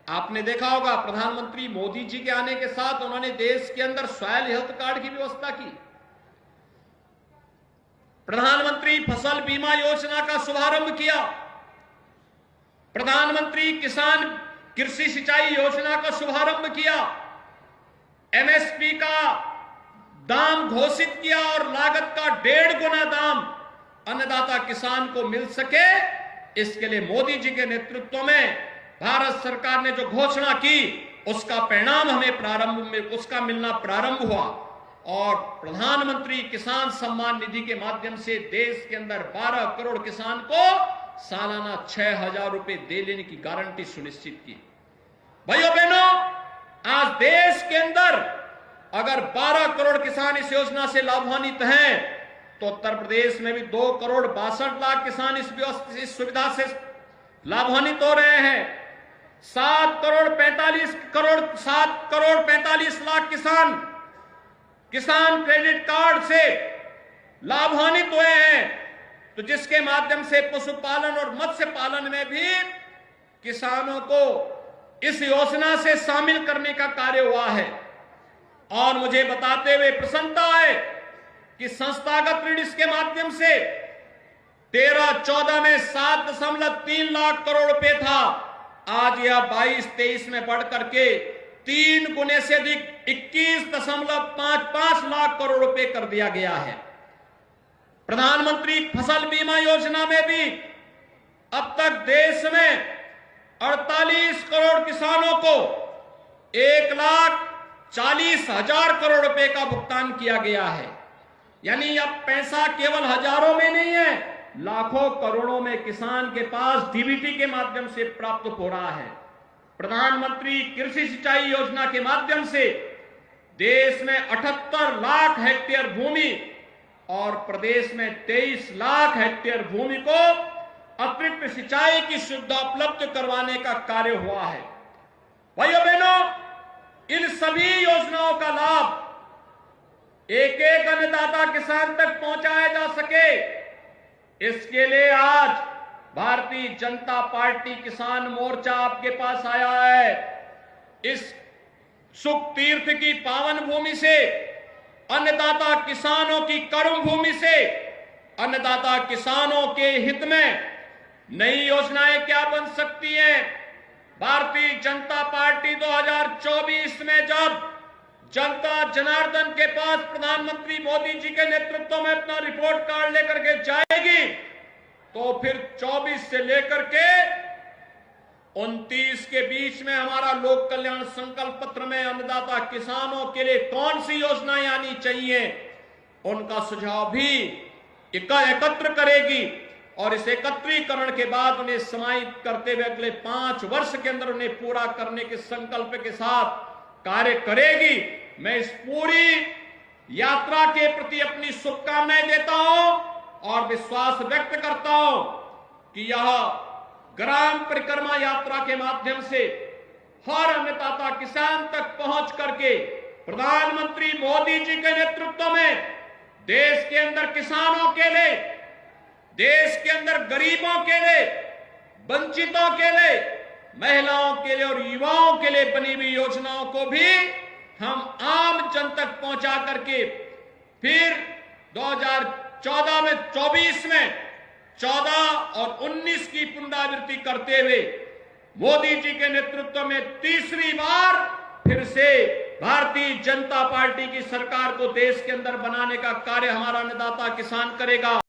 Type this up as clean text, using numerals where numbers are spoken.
आपने देखा होगा प्रधानमंत्री मोदी जी के आने के साथ उन्होंने देश के अंदर सॉयल हेल्थ कार्ड की व्यवस्था की। प्रधानमंत्री फसल बीमा योजना का शुभारंभ किया। प्रधानमंत्री किसान कृषि सिंचाई योजना का शुभारंभ किया। एमएसपी का दाम घोषित किया और लागत का 1.5 गुना दाम अन्नदाता किसान को मिल सके, इसके लिए मोदी जी के नेतृत्व में भारत सरकार ने जो घोषणा की उसका परिणाम हमें उसका मिलना प्रारंभ हुआ और प्रधानमंत्री किसान सम्मान निधि के माध्यम से देश के अंदर 12 करोड़ किसान को सालाना 6,000 रुपए दे लेने की गारंटी सुनिश्चित की। भाइयों बहनों, आज देश के अंदर अगर 12 करोड़ किसान इस योजना से लाभान्वित हैं तो उत्तर प्रदेश में भी 2 करोड़ 62 लाख किसान इस सुविधा से लाभान्वित हो रहे हैं। 7 करोड़ 45 लाख किसान क्रेडिट कार्ड से लाभान्वित हुए हैं, तो जिसके माध्यम से पशुपालन और मत्स्य पालन में भी किसानों को इस योजना से शामिल करने का कार्य हुआ है। और मुझे बताते हुए प्रसन्नता है कि संस्थागत ऋण इसके माध्यम से 13-14 में 7.3 लाख करोड़ रुपए था, आज यह 22-23 में बढ़ करके 3 गुने से अधिक 21.55 लाख करोड़ रुपए कर दिया गया है। प्रधानमंत्री फसल बीमा योजना में भी अब तक देश में 48 करोड़ किसानों को 1,40,000 करोड़ रुपए का भुगतान किया गया है। यानी अब पैसा केवल हजारों में नहीं है, लाखों करोड़ों में किसान के पास डीबीटी के माध्यम से प्राप्त हो रहा है। प्रधानमंत्री कृषि सिंचाई योजना के माध्यम से देश में 78 लाख हेक्टेयर भूमि और प्रदेश में 23 लाख हेक्टेयर भूमि को अतिरिक्त सिंचाई की सुविधा उपलब्ध करवाने का कार्य हुआ है। भाइयों बहनों, इन सभी योजनाओं का लाभ एक एक अन्नदाता किसान तक पहुंचाया जा सके, इसके लिए आज भारतीय जनता पार्टी किसान मोर्चा आपके पास आया है। इस सुख तीर्थ की पावन भूमि से, अन्नदाता किसानों की कर्म भूमि से, अन्नदाता किसानों के हित में नई योजनाएं क्या बन सकती हैं। भारतीय जनता पार्टी 2024 में जब जनता जनार्दन के पास प्रधानमंत्री मोदी जी के नेतृत्व में अपना रिपोर्ट कार्ड लेकर के जाएगी, तो फिर 24 से लेकर के 29 के बीच में हमारा लोक कल्याण संकल्प पत्र में अन्नदाता किसानों के लिए कौन सी योजनाएं आनी चाहिए, उनका सुझाव भी एकत्र करेगी और इस एकत्रीकरण के बाद उन्हें समाहित करते हुए अगले 5 वर्ष के अंदर उन्हें पूरा करने के संकल्प के साथ कार्य करेगी। मैं इस पूरी यात्रा के प्रति अपनी शुभकामनाएं देता हूं और विश्वास व्यक्त करता हूं कि यह ग्राम परिक्रमा यात्रा के माध्यम से हर अन्नदाता किसान तक पहुंच करके प्रधानमंत्री मोदी जी के नेतृत्व में देश के अंदर किसानों के लिए, देश के अंदर गरीबों के लिए, वंचितों के लिए, महिलाओं के लिए और युवाओं के लिए बनी हुई योजनाओं को भी हम आम जन तक पहुंचा करके फिर 2014 में 24 में 14 और 19 की पुनरावृत्ति करते हुए मोदी जी के नेतृत्व में तीसरी बार फिर से भारतीय जनता पार्टी की सरकार को देश के अंदर बनाने का कार्य हमारा अन्नदाता किसान करेगा।